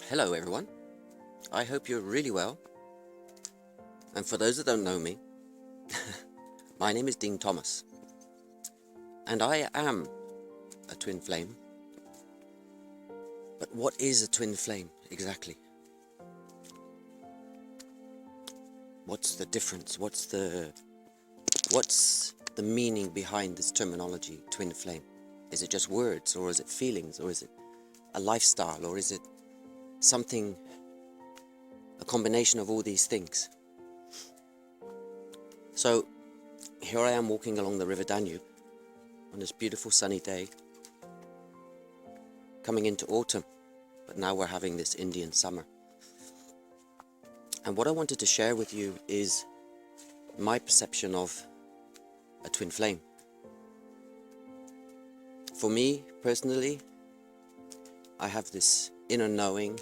Hello everyone, I hope you're really well, and for those that don't know me, my name is Dean Thomas, and I am a twin flame. But what is a twin flame exactly? What's the difference? What's the meaning behind this terminology, twin flame? Is it just words, or is it feelings, or is it a lifestyle, or is it something, a combination of all these things? So here I am walking along the river Danube on this beautiful sunny day, coming into autumn, but now we're having this Indian summer. And what I wanted to share with you is my perception of a twin flame. For me personally, I have this inner knowing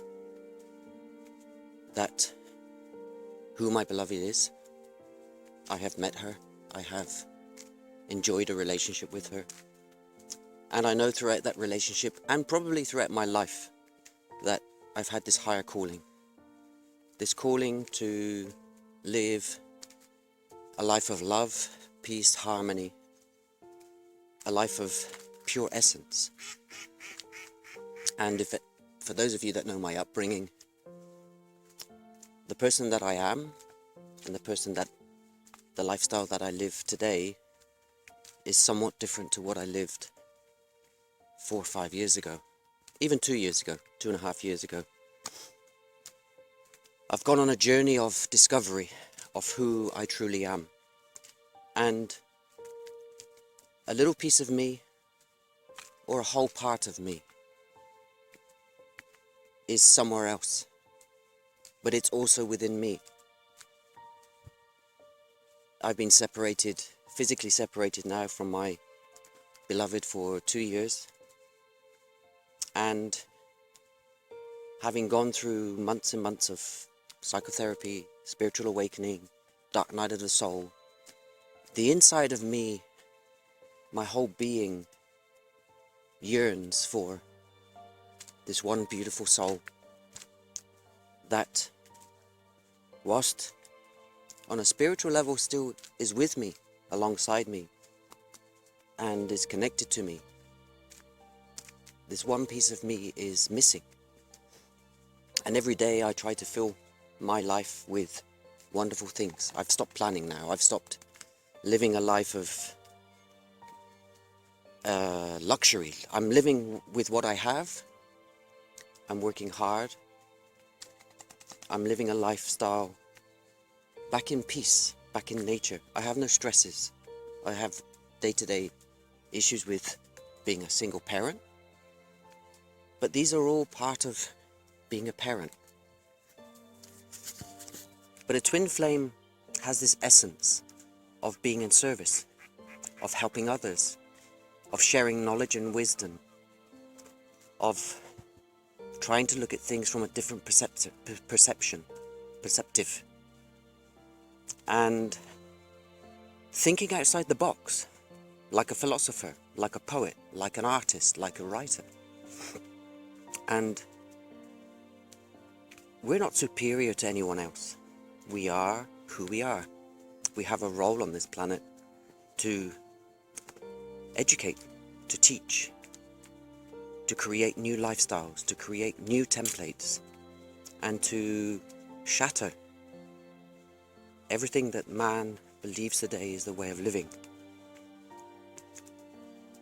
that who my beloved is. I have met her, I have enjoyed a relationship with her, and I know throughout that relationship, and probably throughout my life, that I've had this higher calling. This calling to live a life of love, peace, harmony, a life of pure essence. And for those of you that know my upbringing, the person that I am and the lifestyle that I live today is somewhat different to what I lived 4 or 5 years ago, even 2 years ago, 2.5 years ago. I've gone on a journey of discovery of who I truly am, and a little piece of me, or a whole part of me, is somewhere else, but it's also within me. I've been separated, physically separated now from my beloved for 2 years, and having gone through months and months of psychotherapy, spiritual awakening, dark night of the soul, the inside of me, my whole being, yearns for this one beautiful soul that, whilst on a spiritual level still is with me, alongside me, and is connected to me, this one piece of me is missing. And every day I try to fill my life with wonderful things. I've stopped planning now. I've stopped living a life of luxury. I'm living with what I have. I'm working hard. I'm living a lifestyle back in peace, back in nature. I have no stresses. I have day-to-day issues with being a single parent, but these are all part of being a parent. But a twin flame has this essence of being in service, of helping others, of sharing knowledge and wisdom, of trying to look at things from a different perceptive, and thinking outside the box, like a philosopher, like a poet, like an artist, like a writer. And we're not superior to anyone else. We are who we are. We have a role on this planet to educate, to teach, to create new lifestyles, to create new templates, and to shatter everything that man believes today is the way of living.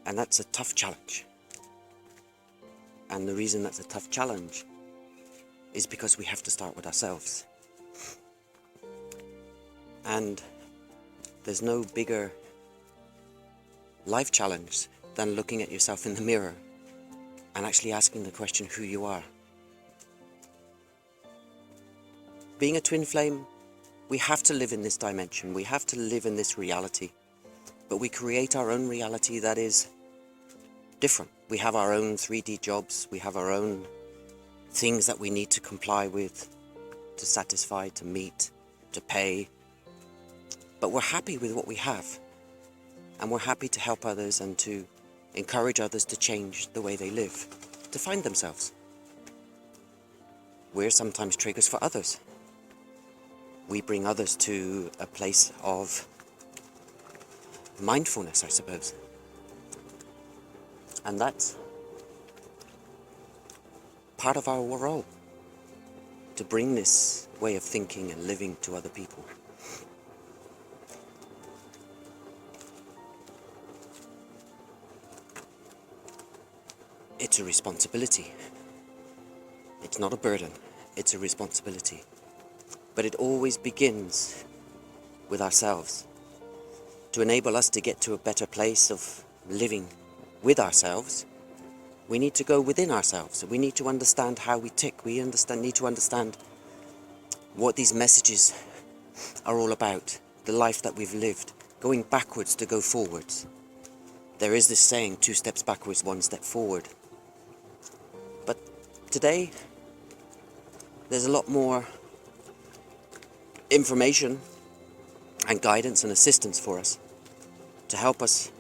And that's a tough challenge. And the reason that's a tough challenge is because we have to start with ourselves. And there's no bigger life challenge than looking at yourself in the mirror and actually asking the question who you are. Being a twin flame, we have to live in this dimension, we have to live in this reality, but we create our own reality that is different. We have our own 3D jobs, we have our own things that we need to comply with, to satisfy, to meet, to pay, but we're happy with what we have, and we're happy to help others and to encourage others to change the way they live, to find themselves. we're sometimes triggers for others. We bring others to a place of mindfulness, I suppose. And that's part of our role, to bring this way of thinking and living to other people. It's a responsibility. It's not a burden, it's a responsibility. But it always begins with ourselves. To enable us to get to a better place of living with ourselves, we need to go within ourselves. We need to understand how we tick. We need to understand what these messages are all about, the life that we've lived, going backwards to go forwards. There is this saying, 2 steps backwards, 1 step forward. But today, there's a lot more information and guidance and assistance for us to help us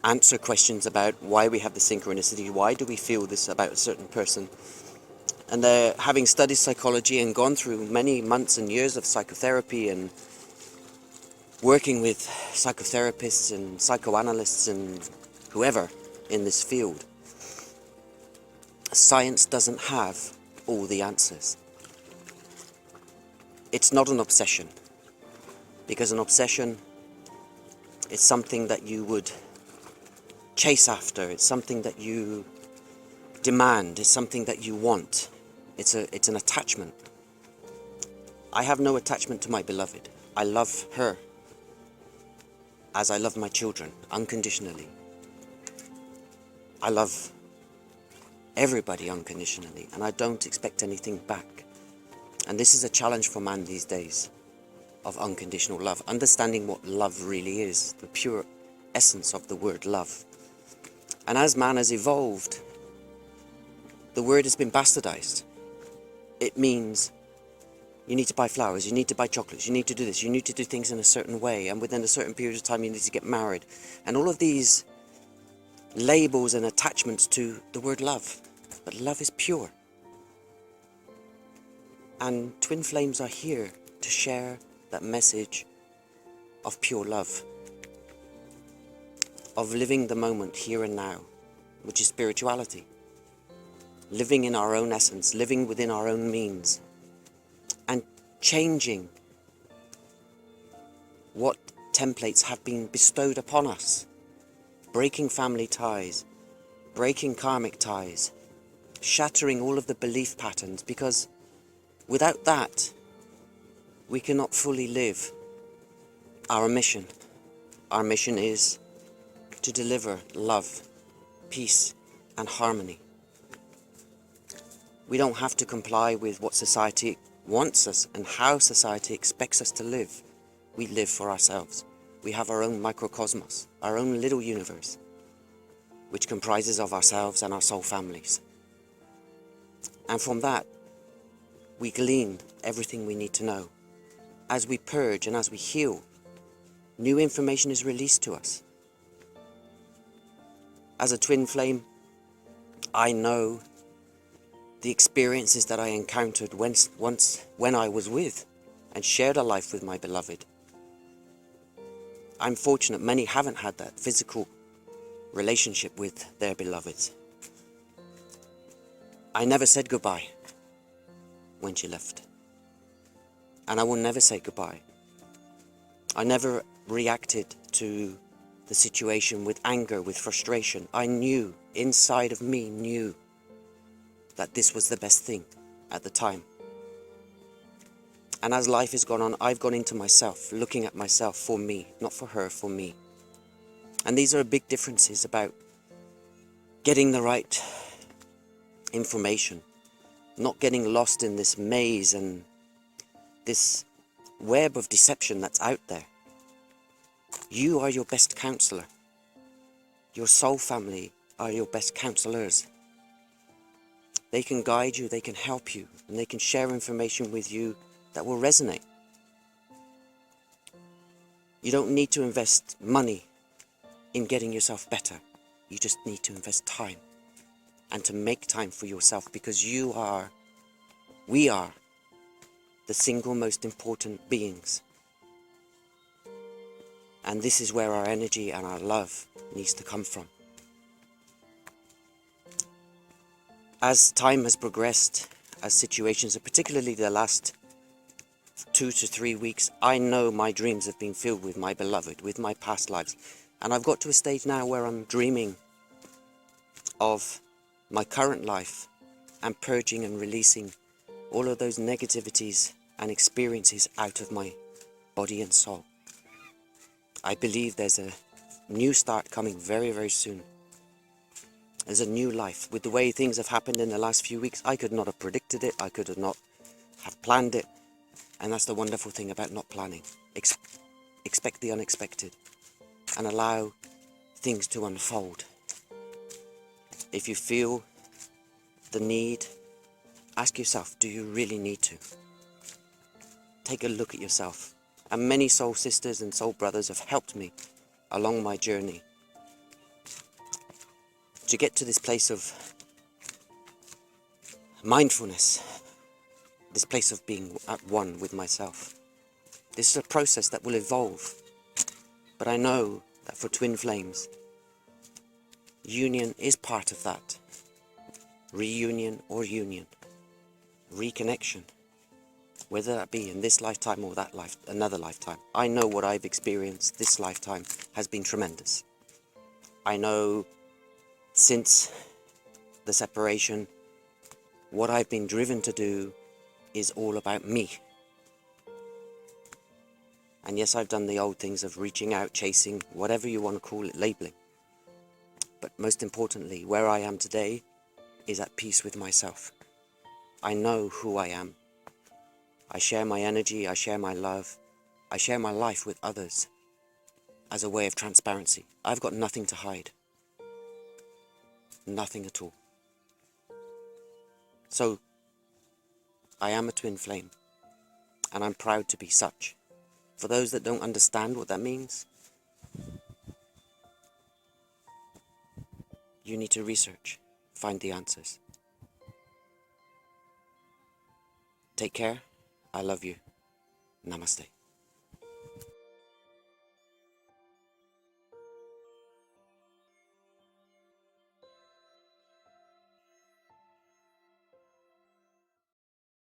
answer questions about why we have the synchronicity, why do we feel this about a certain person. And having studied psychology and gone through many months and years of psychotherapy and working with psychotherapists and psychoanalysts and whoever in this field, science doesn't have all the answers. It's not an obsession, because an obsession is something that you would chase after, it's something that you demand, it's something that you want. It's an attachment. I have no attachment to my beloved. I love her as I love my children, unconditionally. I love everybody unconditionally, and I don't expect anything back. And this is a challenge for man these days, of unconditional love, understanding what love really is, the pure essence of the word love. And as man has evolved, the word has been bastardized. It means you need to buy flowers, you need to buy chocolates, you need to do this, you need to do things in a certain way, and within a certain period of time you need to get married. And all of these labels and attachments to the word love. But love is pure. And Twin Flames are here to share that message of pure love, of living the moment here and now, which is spirituality. Living in our own essence, living within our own means, and changing what templates have been bestowed upon us. Breaking family ties, breaking karmic ties, shattering all of the belief patterns, because without that, we cannot fully live our mission. Our mission is to deliver love, peace, and harmony. We don't have to comply with what society wants us and how society expects us to live. We live for ourselves. We have our own microcosmos, our own little universe, which comprises of ourselves and our soul families. And from that, we glean everything we need to know. As we purge and as we heal, new information is released to us. As a twin flame, I know the experiences that I encountered when I was with and shared a life with my beloved. I'm fortunate many haven't had that physical relationship with their beloveds. I never said goodbye when she left. And I will never say goodbye. I never reacted to the situation with anger, with frustration. I knew, inside of me knew, that this was the best thing at the time. And as life has gone on, I've gone into myself, looking at myself for me, not for her, for me. And these are big differences about getting the right information, not getting lost in this maze and this web of deception that's out there. You are your best counselor. Your soul family are your best counselors. They can guide you, they can help you, and they can share information with you that will resonate. You don't need to invest money in getting yourself better. You just need to invest time and to make time for yourself, because you are We are the single most important beings. And this is where our energy and our love needs to come from. As time has progressed, as situations, and particularly the last 2 to 3 weeks, I know my dreams have been filled with my beloved, with my past lives. And I've got to a stage now where I'm dreaming of my current life and purging and releasing all of those negativities and experiences out of my body and soul. I believe there's a new start coming very, very soon. There's a new life. With the way things have happened in the last few weeks, I could not have predicted it. I could have not have planned it. And that's the wonderful thing about not planning. Expect the unexpected and allow things to unfold. If you feel the need, ask yourself, do you really need to? Take a look at yourself. And many soul sisters and soul brothers have helped me along my journey to get to this place of mindfulness, this place of being at one with myself. This is a process that will evolve, but I know that for twin flames, union is part of that. Reunion or union, reconnection, whether that be in this lifetime or that another lifetime. I know what I've experienced this lifetime has been tremendous. I know since the separation, what I've been driven to do is all about me. And yes, I've done the old things of reaching out, chasing, whatever you want to call it, labeling. But most importantly, where I am today is at peace with myself. I know who I am. I share my energy, I share my love, I share my life with others as a way of transparency. I've got nothing to hide. Nothing at all. So, I am a twin flame, and I'm proud to be such. For those that don't understand what that means, you need to research, find the answers. Take care. I love you. Namaste.